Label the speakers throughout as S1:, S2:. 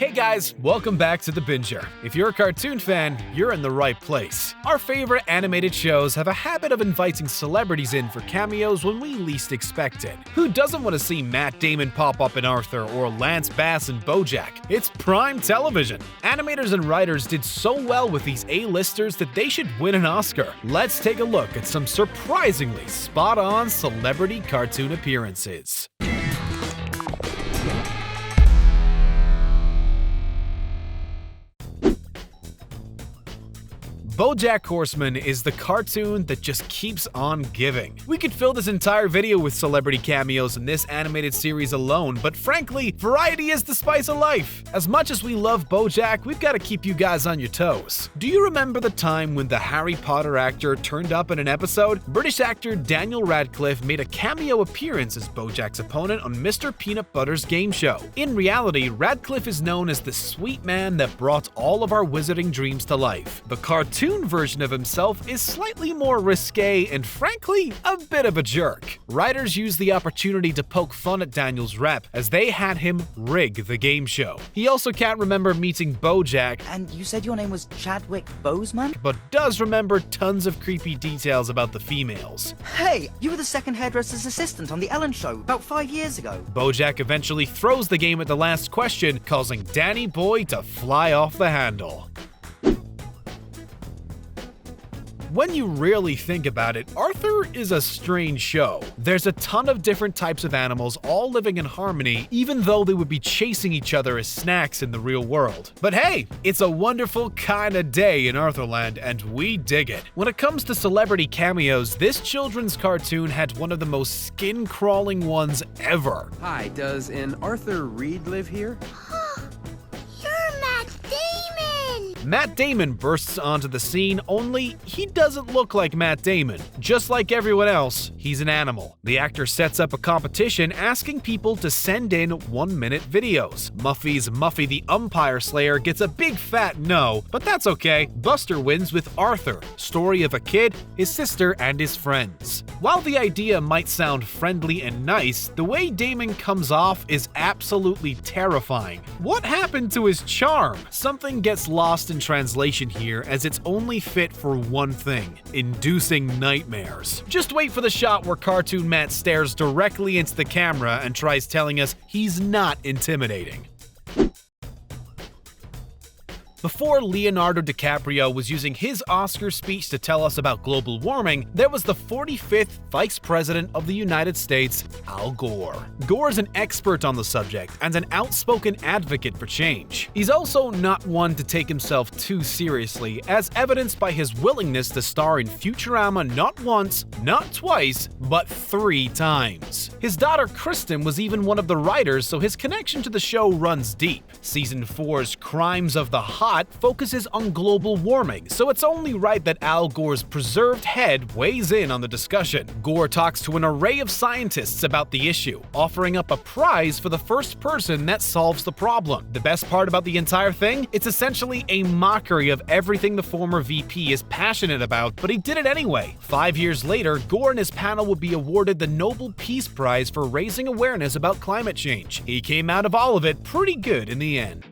S1: Hey guys, welcome back to The Binger. If you're a cartoon fan, you're in the right place. Our favorite animated shows have a habit of inviting celebrities in for cameos when we least expect it. Who doesn't want to see Matt Damon pop up in Arthur or Lance Bass in BoJack? It's prime television. Animators and writers did so well with these A-listers that they should win an Oscar. Let's take a look at some surprisingly spot-on celebrity cartoon appearances. BoJack Horseman is the cartoon that just keeps on giving. We could fill this entire video with celebrity cameos in this animated series alone, but frankly, variety is the spice of life. As much as we love BoJack, we've got to keep you guys on your toes. Do you remember the time when the Harry Potter actor turned up in an episode? British actor Daniel Radcliffe made a cameo appearance as BoJack's opponent on Mr. Peanut Butter's game show. In reality, Radcliffe is known as the sweet man that brought all of our wizarding dreams to life. The cartoon version of himself is slightly more risque and frankly, a bit of a jerk. Writers used the opportunity to poke fun at Daniel's rep as they had him rig the game show. He also can't remember meeting BoJack,
S2: and you said your name was Chadwick Boseman?
S1: but does remember tons of creepy details about the females.
S2: Hey, you were the second hairdresser's assistant on The Ellen Show about 5 years ago.
S1: BoJack eventually throws the game at the last question, causing Danny Boy to fly off the handle. When you really think about it, Arthur is a strange show. There's a ton of different types of animals all living in harmony, even though they would be chasing each other as snacks in the real world. But hey, it's a wonderful kind of day in Arthurland, and we dig it. When it comes to celebrity cameos, this children's cartoon had one of the most skin-crawling ones ever.
S3: Hi, does an Arthur Reed live here?
S1: Matt Damon bursts onto the scene, only he doesn't look like Matt Damon. Just like everyone else, he's an animal. The actor sets up a competition asking people to send in 1-minute videos. Muffy's Muffy the Umpire Slayer gets a big fat no, but that's okay. Buster wins with Arthur, story of a kid, his sister, and his friends. While the idea might sound friendly and nice, the way Damon comes off is absolutely terrifying. What happened to his charm? Something gets lost in translation here, as it's only fit for one thing: inducing nightmares. Just wait for the shot where Cartoon Matt stares directly into the camera and tries telling us he's not intimidating. Before Leonardo DiCaprio was using his Oscar speech to tell us about global warming, there was the 45th Vice President of the United States, Al Gore. Gore is an expert on the subject and an outspoken advocate for change. He's also not one to take himself too seriously, as evidenced by his willingness to star in Futurama not once, not twice, but 3 times. His daughter Kristen was even one of the writers, so his connection to the show runs deep. Season 4's Crimes of the Hot focuses on global warming, so it's only right that Al Gore's preserved head weighs in on the discussion. Gore talks to an array of scientists about the issue, offering up a prize for the first person that solves the problem. The best part about the entire thing? It's essentially a mockery of everything the former VP is passionate about, but he did it anyway. 5 years later, Gore and his panel would be awarded the Nobel Peace Prize for raising awareness about climate change. He came out of all of it pretty good in the end.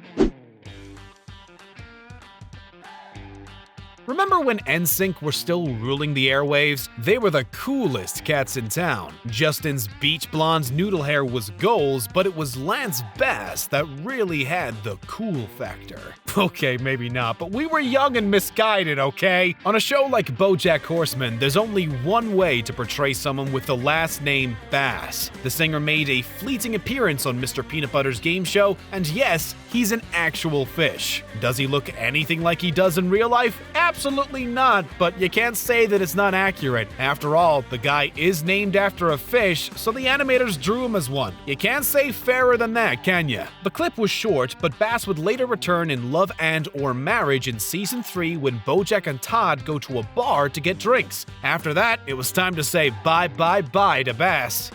S1: Remember when NSYNC were still ruling the airwaves? They were the coolest cats in town. Justin's beach blonde noodle hair was goals, but it was Lance Bass that really had the cool factor. Okay, maybe not, but we were young and misguided, okay? On a show like BoJack Horseman, there's only one way to portray someone with the last name Bass. The singer made a fleeting appearance on Mr. Peanut Butter's game show, and yes, he's an actual fish. Does he look anything like he does in real life? Absolutely not, but you can't say that it's not accurate. After all, the guy is named after a fish, so the animators drew him as one. You can't say fairer than that, can ya? The clip was short, but Bass would later return in Love and/or Marriage in Season 3 when BoJack and Todd go to a bar to get drinks. After that, it was time to say bye to Bass.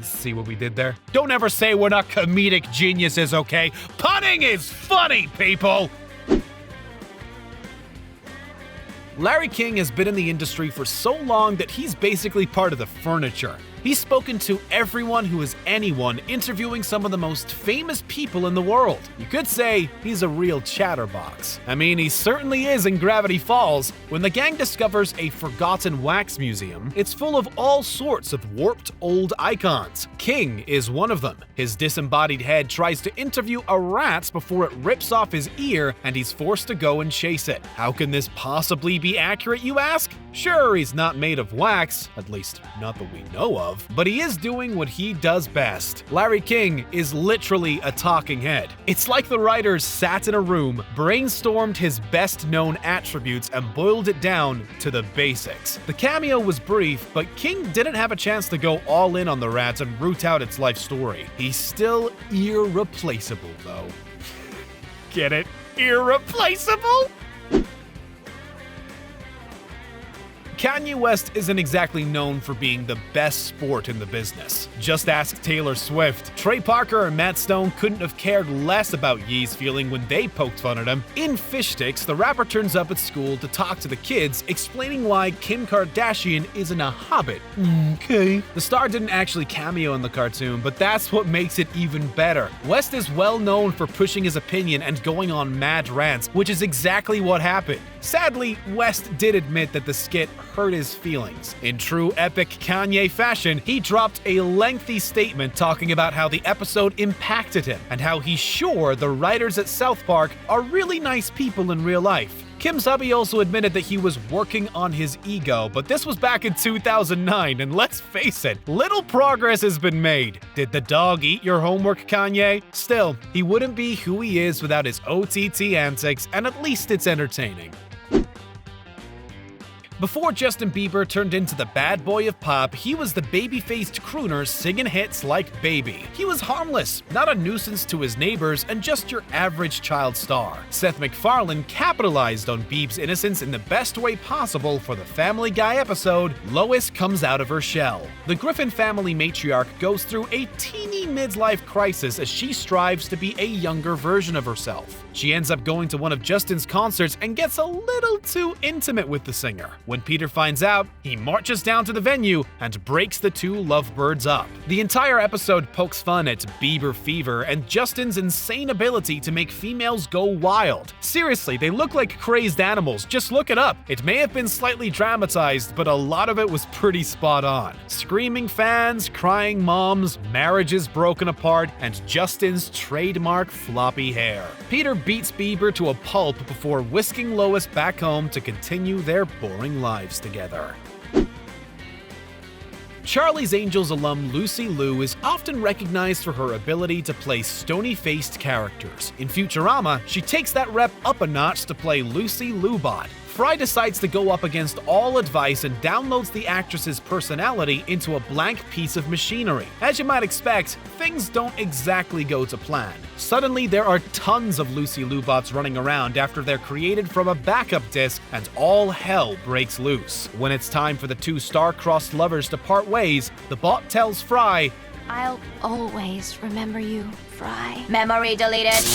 S1: See what we did there? Don't ever say we're not comedic geniuses, okay? Punning is funny, people! Larry King has been in the industry for so long that he's basically part of the furniture. He's spoken to everyone who is anyone, interviewing some of the most famous people in the world. You could say he's a real chatterbox. I mean, he certainly is in Gravity Falls. When the gang discovers a forgotten wax museum, it's full of all sorts of warped old icons. King is one of them. His disembodied head tries to interview a rat before it rips off his ear, and he's forced to go and chase it. How can this possibly be accurate, you ask? Sure, he's not made of wax, at least not that we know of, but he is doing what he does best. Larry King is literally a talking head. It's like the writers sat in a room, brainstormed his best-known attributes, and boiled it down to the basics. The cameo was brief, but King didn't have a chance to go all in on the rat and root out its life story. He's still irreplaceable, though. Get it? Irreplaceable? Kanye West isn't exactly known for being the best sport in the business. Just ask Taylor Swift. Trey Parker and Matt Stone couldn't have cared less about Yee's feeling when they poked fun at him. In Fish Sticks, the rapper turns up at school to talk to the kids, explaining why Kim Kardashian isn't a hobbit. Okay. The star didn't actually cameo in the cartoon, but that's what makes it even better. West is well known for pushing his opinion and going on mad rants, which is exactly what happened. Sadly, West did admit that the skit hurt his feelings. In true epic Kanye fashion, he dropped a lengthy statement talking about how the episode impacted him and how he's sure the writers at South Park are really nice people in real life. Kim's hubby also admitted that he was working on his ego, but this was back in 2009, and let's face it, little progress has been made. Did the dog eat your homework, Kanye? Still, he wouldn't be who he is without his OTT antics, and at least it's entertaining. Before Justin Bieber turned into the bad boy of pop, he was the baby-faced crooner singing hits like Baby. He was harmless, not a nuisance to his neighbors, and just your average child star. Seth MacFarlane capitalized on Bieb's innocence in the best way possible for the Family Guy episode, Lois Comes Out of Her Shell. The Griffin family matriarch goes through a teeny midlife crisis as she strives to be a younger version of herself. She ends up going to one of Justin's concerts and gets a little too intimate with the singer. When Peter finds out, he marches down to the venue and breaks the two lovebirds up. The entire episode pokes fun at Bieber fever and Justin's insane ability to make females go wild. Seriously, they look like crazed animals, just look it up. It may have been slightly dramatized, but a lot of it was pretty spot on. Screaming fans, crying moms, marriages broken apart, and Justin's trademark floppy hair. Peter beats Bieber to a pulp before whisking Lois back home to continue their boring lives together. Charlie's Angels alum Lucy Liu is often recognized for her ability to play stony-faced characters. In Futurama, she takes that rep up a notch to play Lucy Liubot. Fry decides to go up against all advice and downloads the actress's personality into a blank piece of machinery. As you might expect, things don't exactly go to plan. Suddenly, there are tons of Lucy Liubots running around after they're created from a backup disc, and all hell breaks loose. When it's time for the two star-crossed lovers to part ways, the bot tells Fry,
S4: "I'll always remember you, Fry. Memory deleted."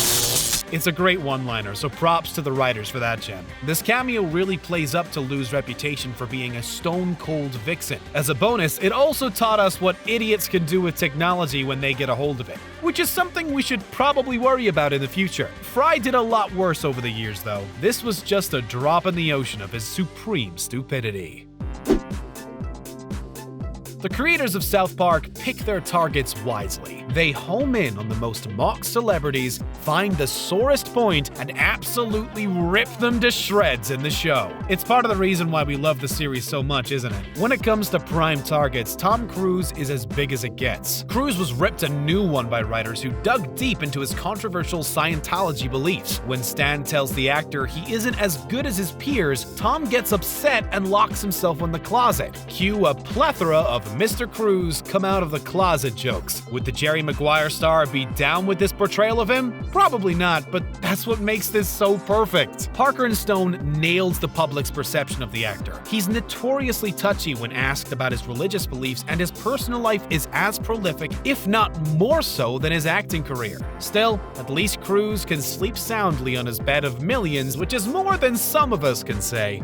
S1: It's a great one-liner, so props to the writers for that gem. This cameo really plays up to Liu's reputation for being a stone-cold vixen. As a bonus, it also taught us what idiots can do with technology when they get a hold of it, which is something we should probably worry about in the future. Fry did a lot worse over the years, though. This was just a drop in the ocean of his supreme stupidity. The creators of South Park pick their targets wisely. They home in on the most mocked celebrities, find the sorest point, and absolutely rip them to shreds in the show. It's part of the reason why we love the series so much, isn't it? When it comes to prime targets, Tom Cruise is as big as it gets. Cruise was ripped a new one by writers who dug deep into his controversial Scientology beliefs. When Stan tells the actor he isn't as good as his peers, Tom gets upset and locks himself in the closet. Cue a plethora of Mr. Cruise come out of the closet jokes. Would the Jerry Maguire star be down with this portrayal of him? Probably not, but that's what makes this so perfect. Parker and Stone nails the public's perception of the actor. He's notoriously touchy when asked about his religious beliefs, and his personal life is as prolific, if not more so, than his acting career. Still, at least Cruise can sleep soundly on his bed of millions, which is more than some of us can say.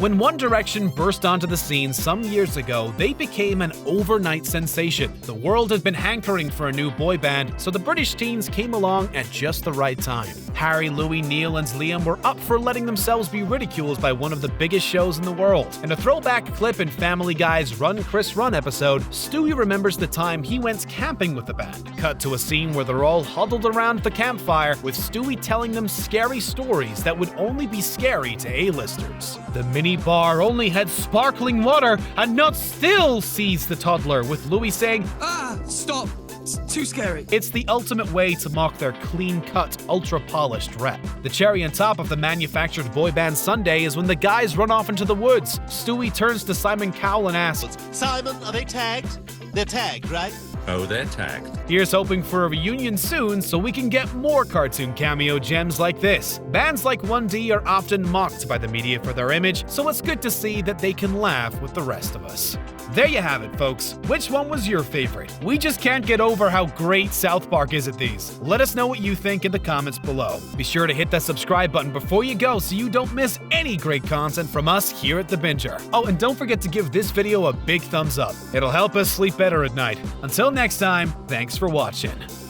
S1: When One Direction burst onto the scene some years ago, they became an overnight sensation. The world had been hankering for a new boy band, so the British teens came along at just the right time. Harry, Louis, Neil, and Liam were up for letting themselves be ridiculed by one of the biggest shows in the world. In a throwback clip in Family Guy's Run Chris Run episode, Stewie remembers the time he went camping with the band. Cut to a scene where they're all huddled around the campfire, with Stewie telling them scary stories that would only be scary to A-listers. The mini bar only had sparkling water and not still, sees the toddler, with Louis saying,
S5: "Ah, stop. It's too scary."
S1: It's the ultimate way to mock their clean-cut, ultra-polished rep. The cherry on top of the manufactured boy band sundae is when the guys run off into the woods. Stewie turns to Simon Cowell and asks,
S6: "Simon, are they tagged? They're tagged, right?"
S7: Oh, they're tagged.
S1: Here's hoping for a reunion soon so we can get more cartoon cameo gems like this. Bands like 1D are often mocked by the media for their image, so it's good to see that they can laugh with the rest of us. There you have it, folks. Which one was your favorite? We just can't get over how great South Park is at these. Let us know what you think in the comments below. Be sure to hit that subscribe button before you go so you don't miss any great content from us here at The Binger. Oh, and don't forget to give this video a big thumbs up. It'll help us sleep better at night. Until next time, thanks for watching.